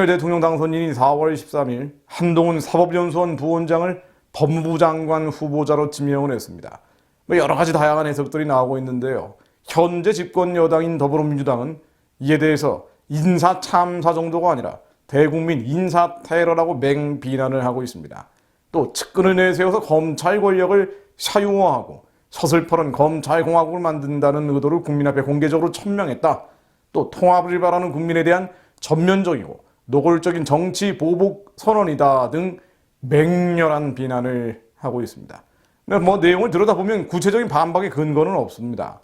박근혜 대통령 당선인이 4월 13일 한동훈 사법연수원 부원장을 법무부 장관 후보자로 지명을 했습니다. 여러 가지 다양한 해석들이 나오고 있는데요. 현재 집권 여당인 더불어민주당은 이에 대해서 인사 참사 정도가 아니라 대국민 인사 테러라고 맹비난을 하고 있습니다. 또 측근을 내세워서 검찰 권력을 사유화하고 서슬퍼런 검찰공화국을 만든다는 의도를 국민 앞에 공개적으로 천명했다. 또 통합을 바라는 국민에 대한 전면적이고 노골적인 정치 보복 선언이다 등 맹렬한 비난을 하고 있습니다. 내용을 들여다보면 구체적인 반박의 근거는 없습니다.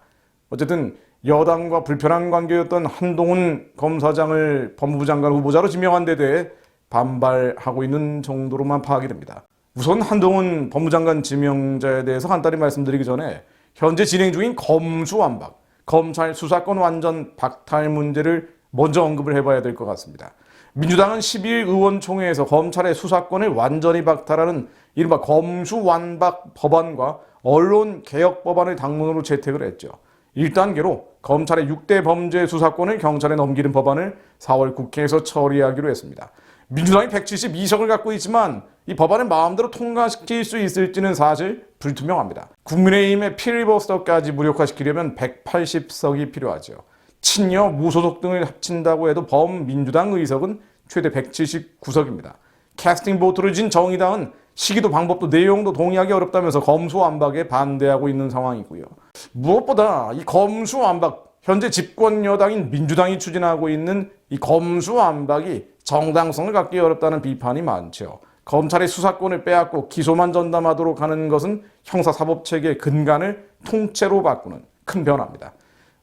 어쨌든 여당과 불편한 관계였던 한동훈 검사장을 법무부 장관 후보자로 지명한 데 대해 반발하고 있는 정도로만 파악이 됩니다. 우선 한동훈 법무장관 지명자에 대해서 간단히 말씀드리기 전에 현재 진행 중인 검수완박, 검찰 수사권 완전 박탈 문제를 먼저 언급을 해봐야 될 것 같습니다. 민주당은 12일 의원총회에서 검찰의 수사권을 완전히 박탈하는 이른바 검수완박 법안과 언론개혁 법안을 당론으로 채택을 했죠. 1단계로 검찰의 6대 범죄 수사권을 경찰에 넘기는 법안을 4월 국회에서 처리하기로 했습니다. 민주당이 172석을 갖고 있지만 이 법안을 마음대로 통과시킬 수 있을지는 사실 불투명합니다. 국민의힘의 필리버스터까지 무력화시키려면 180석이 필요하죠. 친여, 무소속 등을 합친다고 해도 범민주당 의석은 최대 179석입니다. 캐스팅 보트를 진 정의당은 시기도 방법도 내용도 동의하기 어렵다면서 검수완박에 반대하고 있는 상황이고요. 무엇보다 이 검수완박, 현재 집권 여당인 민주당이 추진하고 있는 이 검수완박이 정당성을 갖기 어렵다는 비판이 많죠. 검찰의 수사권을 빼앗고 기소만 전담하도록 하는 것은 형사사법체계의 근간을 통째로 바꾸는 큰 변화입니다.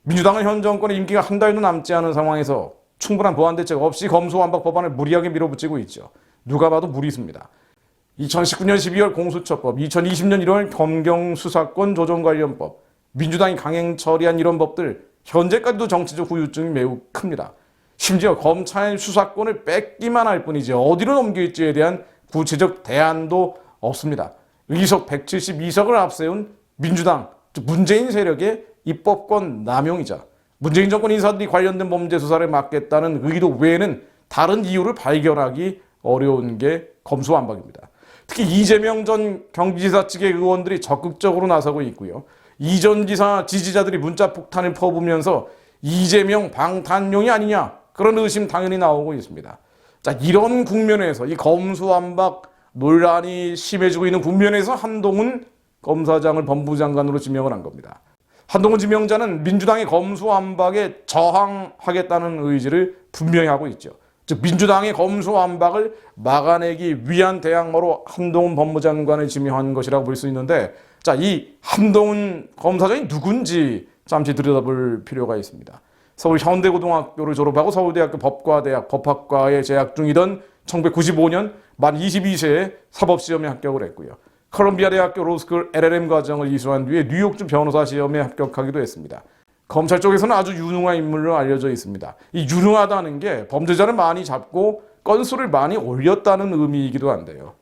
민주당은 현 정권의 임기가 한 달도 남지 않은 상황에서 충분한 보완 대책 없이 검수완박 법안을 무리하게 밀어붙이고 있죠. 누가 봐도 무리수입니다. 2019년 12월 공수처법, 2020년 1월 검경수사권 조정관련법, 민주당이 강행 처리한 이런 법들 현재까지도 정치적 후유증이 매우 큽니다. 심지어 검찰 수사권을 뺏기만 할 뿐이지 어디로 넘길지에 대한 구체적 대안도 없습니다. 의석 172석을 앞세운 민주당, 즉 문재인 세력의 입법권 남용이자 문재인 정권 인사들이 관련된 범죄 수사를 맡겠다는 의도 외에는 다른 이유를 발견하기 어려운 게 검수완박입니다. 특히 이재명 전 경기지사 측의 의원들이 적극적으로 나서고 있고요. 이 전 지사 지지자들이 문자 폭탄을 퍼부면서 이재명 방탄용이 아니냐 그런 의심 당연히 나오고 있습니다. 자, 이런 국면에서 이 검수완박 논란이 심해지고 있는 국면에서 한동훈 검사장을 법무부 장관으로 지명을 한 겁니다. 한동훈 지명자는 민주당의 검수완박에 저항하겠다는 의지를 분명히 하고 있죠. 즉 민주당의 검수완박을 막아내기 위한 대항마로 한동훈 법무장관을 지명한 것이라고 볼 수 있는데, 자, 이 한동훈 검사장이 누군지 잠시 들여다볼 필요가 있습니다. 서울 현대고등학교를 졸업하고 서울대학교 법과대학 법학과에 재학 중이던 1995년 만 22세에 사법시험에 합격을 했고요. 컬럼비아 대학교 로스쿨 LLM 과정을 이수한 뒤에 뉴욕주 변호사 시험에 합격하기도 했습니다. 검찰 쪽에서는 아주 유능한 인물로 알려져 있습니다. 이 유능하다는 게 범죄자를 많이 잡고 건수를 많이 올렸다는 의미이기도 한데요.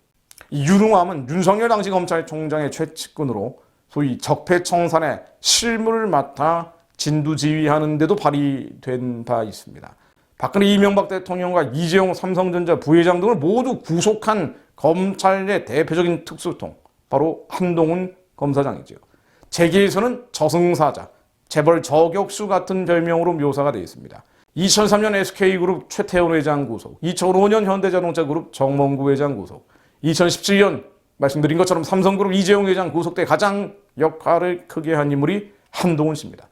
이 유능함은 윤석열 당시 검찰총장의 최측근으로 소위 적폐청산의 실무를 맡아 진두지휘하는 데도 발휘된 바 있습니다. 박근혜 이명박 대통령과 이재용 삼성전자 부회장 등을 모두 구속한 검찰의 대표적인 특수통, 바로 한동훈 검사장이죠. 재계에서는 저승사자, 재벌 저격수 같은 별명으로 묘사가 되어 있습니다. 2003년 SK그룹 최태원 회장 구속, 2005년 현대자동차그룹 정몽구 회장 구속, 2017년 말씀드린 것처럼 삼성그룹 이재용 회장 구속 때 가장 역할을 크게 한 인물이 한동훈 씨입니다.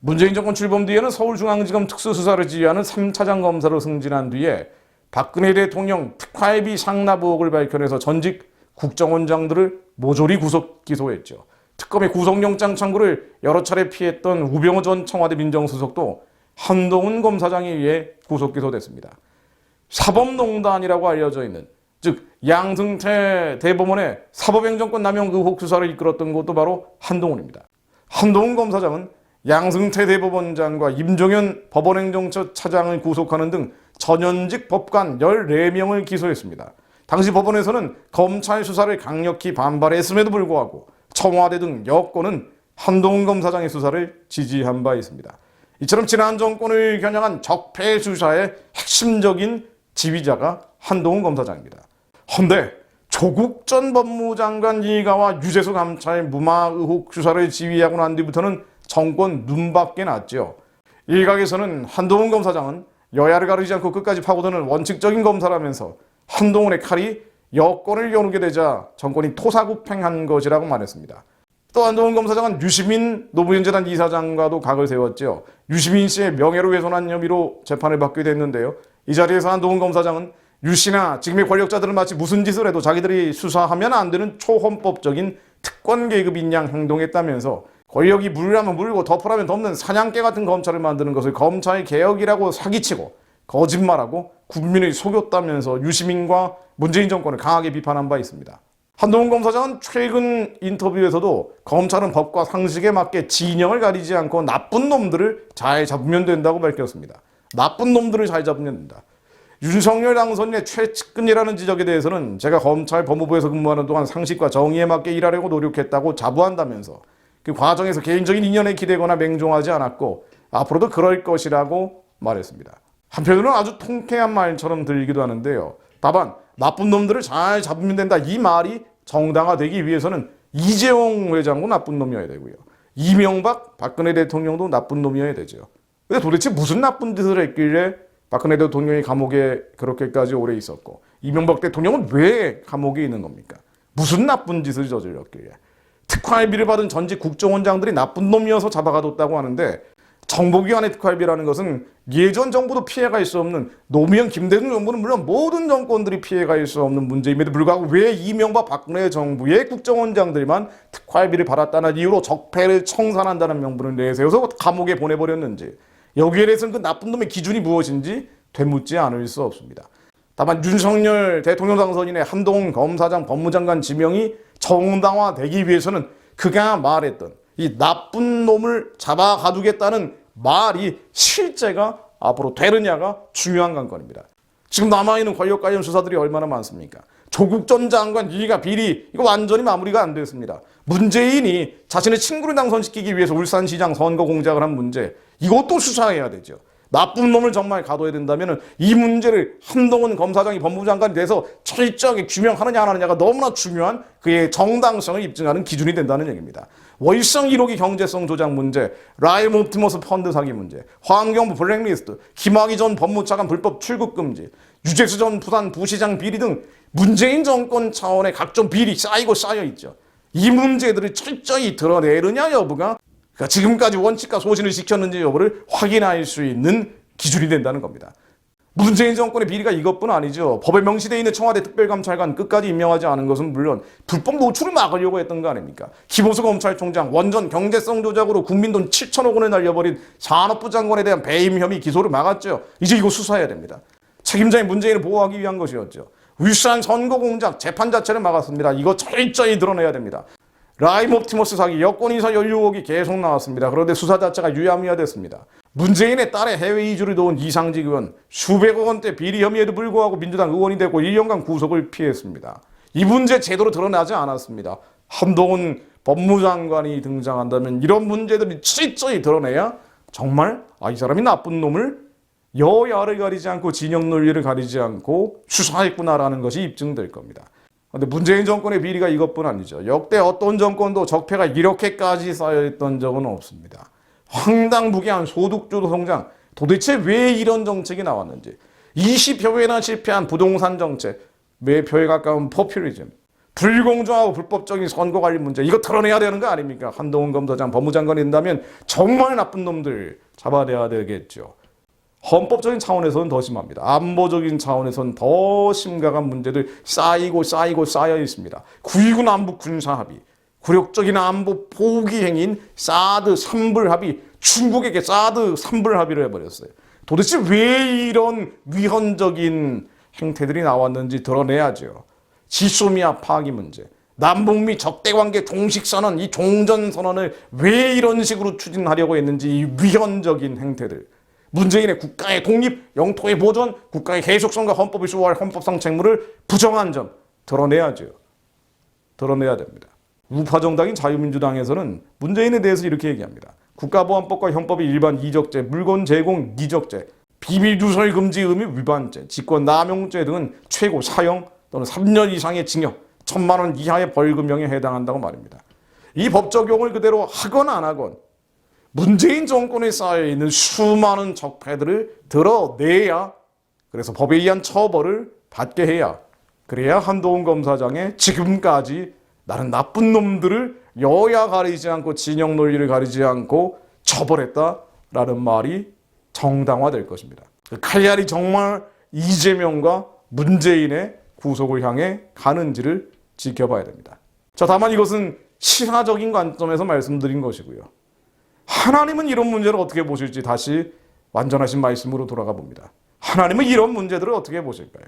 문재인 정권 출범 뒤에는 서울중앙지검 특수수사를 지휘하는 3차장 검사로 승진한 뒤에 박근혜 대통령 특활비 상납 의혹을 밝혀내서 전직 국정원장들을 모조리 구속 기소했죠. 특검의 구속영장 청구를 여러 차례 피했던 우병우 전 청와대 민정수석도 한동훈 검사장에 의해 구속 기소됐습니다. 사법농단이라고 알려져 있는, 즉 양승태 대법원의 사법행정권 남용 의혹 수사를 이끌었던 것도 바로 한동훈입니다. 한동훈 검사장은 양승태 대법원장과 임종현 법원행정처 차장을 구속하는 등 전현직 법관 14명을 기소했습니다. 당시 법원에서는 검찰 수사를 강력히 반발했음에도 불구하고 청와대 등 여권은 한동훈 검사장의 수사를 지지한 바 있습니다. 이처럼 지난 정권을 겨냥한 적폐 수사의 핵심적인 지휘자가 한동훈 검사장입니다. 헌데 조국 전 법무장관 일가와 유재수 감찰 무마 의혹 수사를 지휘하고 난 뒤부터는 정권 눈밖에 났죠. 일각에서는 한동훈 검사장은 여야를 가리지 않고 끝까지 파고드는 원칙적인 검사라면서 한동훈의 칼이 여권을 겨누게 되자 정권이 토사구팽한 것이라고 말했습니다. 또 한동훈 검사장은 유시민 노무현재단 이사장과도 각을 세웠죠. 유시민 씨의 명예를 훼손한 혐의로 재판을 받게 됐는데요. 이 자리에서 한동훈 검사장은 유 씨나 지금의 권력자들은 마치 무슨 짓을 해도 자기들이 수사하면 안 되는 초헌법적인 특권 계급인 양 행동했다면서 권력이 물려면 물고 덮으라면 덮는 사냥개 같은 검찰을 만드는 것을 검찰 개혁이라고 사기치고 거짓말하고 국민을 속였다면서 유시민과 문재인 정권을 강하게 비판한 바 있습니다. 한동훈 검사장은 최근 인터뷰에서도 검찰은 법과 상식에 맞게 진영을 가리지 않고 나쁜 놈들을 잘 잡으면 된다고 밝혔습니다. 나쁜 놈들을 잘 잡으면 된다. 윤석열 당선인의 최측근이라는 지적에 대해서는 제가 검찰 법무부에서 근무하는 동안 상식과 정의에 맞게 일하려고 노력했다고 자부한다면서 그 과정에서 개인적인 인연에 기대거나 맹종하지 않았고 앞으로도 그럴 것이라고 말했습니다. 한편으로는 아주 통쾌한 말처럼 들리기도 하는데요. 다만 나쁜 놈들을 잘 잡으면 된다 이 말이 정당화되기 위해서는 이재용 회장도 나쁜 놈이어야 되고요. 이명박, 박근혜 대통령도 나쁜 놈이어야 되죠. 근데 도대체 무슨 나쁜 짓을 했길래 박근혜 대통령이 감옥에 그렇게까지 오래 있었고 이명박 대통령은 왜 감옥에 있는 겁니까? 무슨 나쁜 짓을 저질렀길래. 특활비를 받은 전직 국정원장들이 나쁜 놈이어서 잡아가뒀다고 하는데 정보기관의 특활비라는 것은 예전 정부도 피해갈 수 없는 노무현 김대중 정부는 물론 모든 정권들이 피해갈 수 없는 문제임에도 불구하고 왜 이명박 박근혜 정부의 국정원장들만 특활비를 받았다는 이유로 적폐를 청산한다는 명분을 내세워서 감옥에 보내버렸는지 여기에 대해서는 그 나쁜 놈의 기준이 무엇인지 되묻지 않을 수 없습니다. 다만 윤석열 대통령 당선인의 한동훈 검사장 법무장관 지명이 정당화되기 위해서는 그가 말했던 이 나쁜 놈을 잡아 가두겠다는 말이 실제가 앞으로 되느냐가 중요한 관건입니다. 지금 남아있는 권력 관련 수사들이 얼마나 많습니까? 조국 전 장관 이가 비리 이거 완전히 마무리가 안 됐습니다. 문재인이 자신의 친구를 당선시키기 위해서 울산시장 선거 공작을 한 문제 이것도 수사해야 되죠. 나쁜 놈을 정말 가둬야 된다면 이 문제를 한동훈 검사장이 법무부 장관이 돼서 철저하게 규명하느냐 안 하느냐가 너무나 중요한 그의 정당성을 입증하는 기준이 된다는 얘기입니다. 월성 1호기 경제성 조작 문제, 라임 옵티머스 펀드 사기 문제, 환경부 블랙리스트, 김학의 전 법무차관 불법 출국 금지, 유재수 전 부산 부시장 비리 등 문재인 정권 차원의 각종 비리 쌓이고 쌓여있죠. 이 문제들을 철저히 드러내느냐 여부가 그러니까 지금까지 원칙과 소신을 지켰는지 여부를 확인할 수 있는 기준이 된다는 겁니다. 문재인 정권의 비리가 이것뿐 아니죠. 법에 명시되어 있는 청와대 특별감찰관 끝까지 임명하지 않은 것은 물론 불법 노출을 막으려고 했던 거 아닙니까? 김호수 검찰총장 원전 경제성 조작으로 국민 돈 7천억 원을 날려버린 산업부 장관에 대한 배임 혐의 기소를 막았죠. 이제 이거 수사해야 됩니다. 책임자인 문재인을 보호하기 위한 것이었죠. 울산 선거 공작 재판 자체를 막았습니다. 이거 철저히 드러내야 됩니다. 라임 옵티머스 사기 여권 인사 연루 의혹이 계속 나왔습니다. 그런데 수사 자체가 유야무야 됐습니다. 문재인의 딸의 해외 이주를 도운 이상직 의원 수백억 원대 비리 혐의에도 불구하고 민주당 의원이 되고 1년간 구속을 피했습니다. 이 문제 제대로 드러나지 않았습니다. 한동훈 법무장관이 등장한다면 이런 문제들이 철저히 드러내야 정말 이 사람이 나쁜 놈을 여야를 가리지 않고 진영 논리를 가리지 않고 수사했구나라는 것이 입증될 겁니다. 그런데 문재인 정권의 비리가 이것뿐 아니죠. 역대 어떤 정권도 적폐가 이렇게까지 쌓여있던 적은 없습니다. 황당무계한 소득주도 성장, 도대체 왜 이런 정책이 나왔는지 20표에나 실패한 부동산 정책, 매표에 가까운 포퓰리즘, 불공정하고 불법적인 선거관리 문제 이거 드러내야 되는 거 아닙니까? 한동훈 검사장 법무장관이 된다면 정말 나쁜 놈들 잡아내야 되겠죠. 헌법적인 차원에서는 더 심합니다. 안보적인 차원에서는 더 심각한 문제들 쌓이고 쌓여 있습니다. 9.19 남북 군사합의, 굴욕적인 안보 포기 행위인 사드 산불합의, 중국에게 사드 산불합의를 해버렸어요. 도대체 왜 이런 위헌적인 행태들이 나왔는지 드러내야죠. 지소미아 파기 문제, 남북미 적대관계 종식선언, 이 종전선언을 왜 이런 식으로 추진하려고 했는지 이 위헌적인 행태들, 문재인의 국가의 독립, 영토의 보존, 국가의 계속성과 헌법을 수호할 헌법상 책무를 부정한 점 드러내야죠. 드러내야 됩니다. 우파 정당인 자유민주당에서는 문재인에 대해서 이렇게 얘기합니다. 국가보안법과 형법이 일반 이적죄, 물건 제공 이적죄, 비밀누설 금지 의무 위반죄, 직권남용죄 등은 최고 사형 또는 3년 이상의 징역, 1,000만 원 이하의 벌금형에 해당한다고 말입니다. 이 법 적용을 그대로 하건 안 하건 문재인 정권에 쌓여있는 수많은 적폐들을 드러내야, 그래서 법에 의한 처벌을 받게 해야, 그래야 한동훈 검사장의 지금까지 나는 나쁜 놈들을 여야 가리지 않고 진영 논리를 가리지 않고 처벌했다라는 말이 정당화될 것입니다. 칼날이 정말 이재명과 문재인의 구속을 향해 가는지를 지켜봐야 됩니다. 자, 다만 이것은 신화적인 관점에서 말씀드린 것이고요. 하나님은 이런 문제를 어떻게 보실지 다시 완전하신 말씀으로 돌아가 봅니다. 하나님은 이런 문제들을 어떻게 보실까요?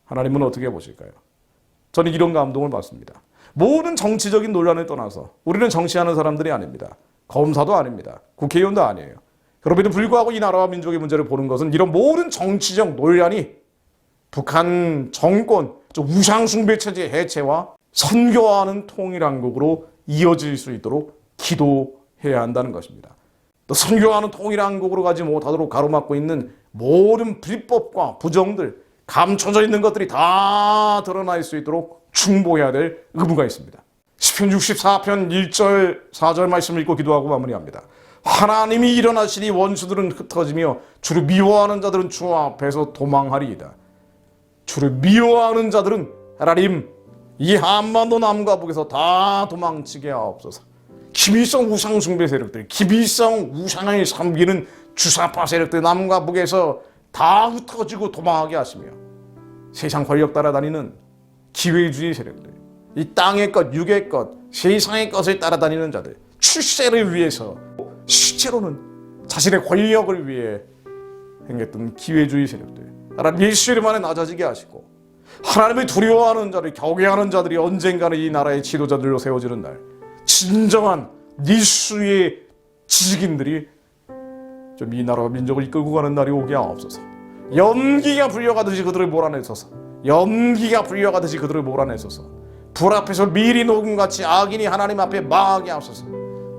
하나님은 어떻게 보실까요? 저는 이런 감동을 받습니다. 모든 정치적인 논란을 떠나서 우리는 정치하는 사람들이 아닙니다. 검사도 아닙니다. 국회의원도 아니에요. 그럼에도 불구하고 이 나라와 민족의 문제를 보는 것은 이런 모든 정치적 논란이 북한 정권, 우상숭배 체제 해체와 선교하는 통일한국으로 이어질 수 있도록 기도해야 한다는 것입니다. 또 선교하는 통일한국으로 가지 못하도록 가로막고 있는 모든 불법과 부정들, 감춰져 있는 것들이 다 드러날 수 있도록 충보해야 될 의무가 있습니다. 시편 64편 1절 4절 말씀을 읽고 기도하고 마무리합니다. 하나님이 일어나시니 원수들은 흩어지며 주를 미워하는 자들은 주 앞에서 도망하리이다. 주를 미워하는 자들은 하나님 이 한반도 남과 북에서 다 도망치게 하옵소서. 기밀성 우상 숭배 세력들, 기밀성 우상을 섬기는 주사파 세력들 남과 북에서 다 흩어지고 도망하게 하시며 세상 권력 따라다니는 기회주의 세력들, 이 땅의 것, 육의 것, 세상의 것을 따라다니는 자들, 출세를 위해서 실제로는 자신의 권력을 위해 행했던 기회주의 세력들, 하나님 예수 이름 안에 낮아지게 하시고 하나님을 두려워하는 자를 경외하는 자들이 언젠가는 이 나라의 지도자들로 세워지는 날, 진정한 니수의 지식인들이 좀 이 나라와 민족을 이끌고 가는 날이 오게 하옵소서. 연기가 불려가듯이 그들을 몰아내소서. 연기가 불려가듯이 그들을 몰아내소서. 불 앞에서 미리 녹음같이 악인이 하나님 앞에 망하게 하옵소서.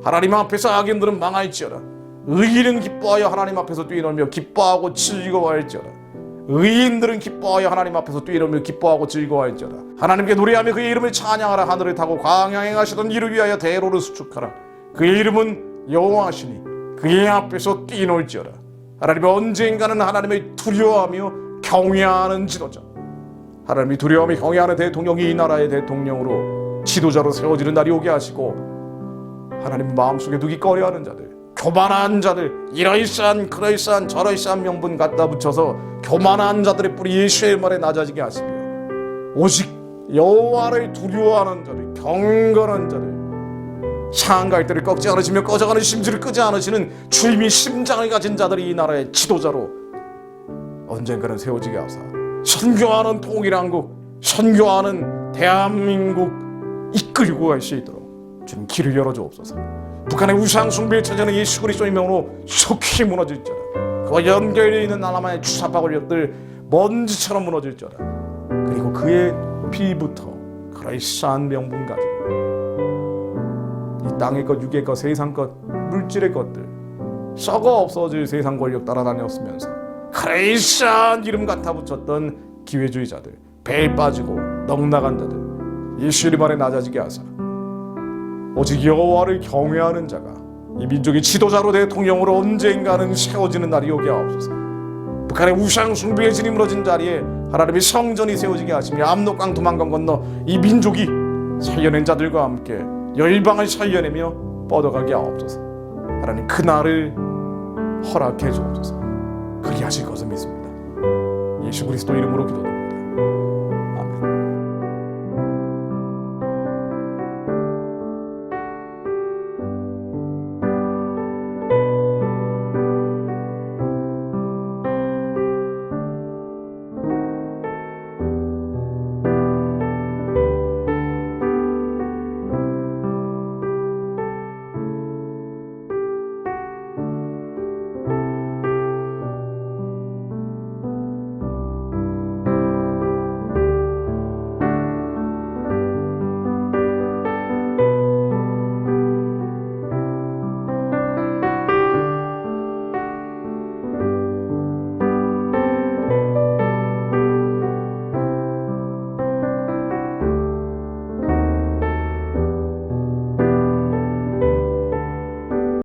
하나님 앞에서 악인들은 망할지어다. 의인은 기뻐하여 하나님 앞에서 뛰놀며 기뻐하고 즐거워할지어다. 의인들은 기뻐하여 하나님 앞에서 뛰놀며 기뻐하고 즐거워할지어다. 하나님께 노래하며 그의 이름을 찬양하라. 하늘을 타고 광야에 가시던 이를 위하여 대로를 수축하라. 그의 이름은 여호와시니 그의 앞에서 뛰놀지어다. 하나님은 언젠가는 하나님을 두려워하며 경외하는 지도자, 하나님이 두려워하며 경외하는 대통령이 이 나라의 대통령으로 지도자로 세워지는 날이 오게 하시고, 하나님 마음속에 두기 꺼려하는 자들, 교만한 자들, 이러이러한 그러이러한 저러이러한 명분 갖다 붙여서 교만한 자들의 뿌리 예수의 말에 낮아지게 하시며 오직 여호와를 두려워하는 자들, 경건한 자들, 상할 때를 꺾지 않으시며 꺼져가는 심지를 끄지 않으시는 주님이 심장을 가진 자들이 이 나라의 지도자로 언젠가는 세워지게 하사 선교하는 통일한국, 선교하는 대한민국 이끌고 갈 수 있도록 주님 길을 열어주옵소서. 북한의 우상 숭배 체제는 예수 그리스도의 명으로 속히 무너질지어다. 그와 연결되어 있는 나라만의 주사파 권력들 먼지처럼 무너질지어다. 그리고 그의 피부터 그리스도한 명분 가지고 이 땅의 것, 육의 것, 세상 것, 물질의 것들 썩어 없어질 세상 권력 따라다녔으면서 그리스도한 이름 갖다 붙였던 기회주의자들, 배에 빠지고 넉나간 자들 예수 이름 안에 낮아지게 하사 오직 여호와를 경외하는 자가 이 민족의 지도자로 대통령으로 언젠가는 세워지는 날이 오게 하옵소서. 북한의 우상 숭배의 진이 무너진 자리에 하나님의 성전이 세워지게 하시며 압록강 두만강 건너 이 민족이 살려낸 자들과 함께 열방을 살려내며 뻗어가게 하옵소서. 하나님 그 날을 허락해 주옵소서. 그리하실 것을 믿습니다. 예수 그리스도 이름으로 기도드립니다.